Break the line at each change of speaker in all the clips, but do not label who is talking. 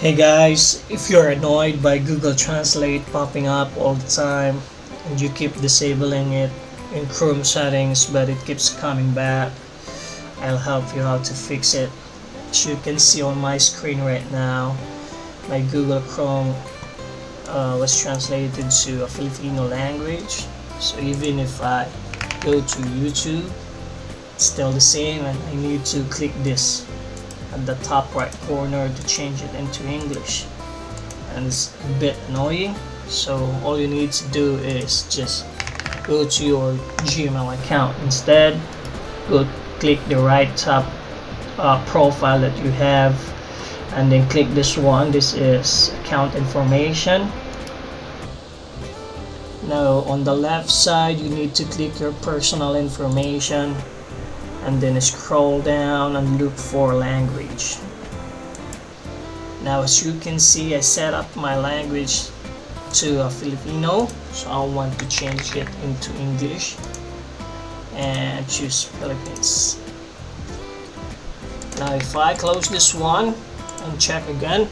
Hey guys, if you're annoyed by Google Translate popping up all the time and you keep disabling it in Chrome settings but it keeps coming back, I'll help you how to fix it. As you can see on my screen right now, my Google Chrome was translated to a Filipino language. So even if I go to YouTube, it's still the same and I need to click this at the top right corner to change it into English, and it's a bit annoying. So all you need to do is just go to your Gmail account instead, go click the right top profile that you have, and then click this one. This is account information. Now on the left side you need to click your personal information and then scroll down and look for language. Now as you can see, I set up my language to a Filipino, so I want to change it into English and choose Philippines. Now if I close this one and check again,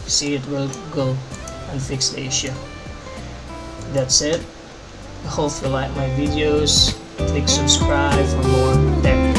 see it will go and fix the issue. That's it. I hope you like my videos. Click subscribe for more tech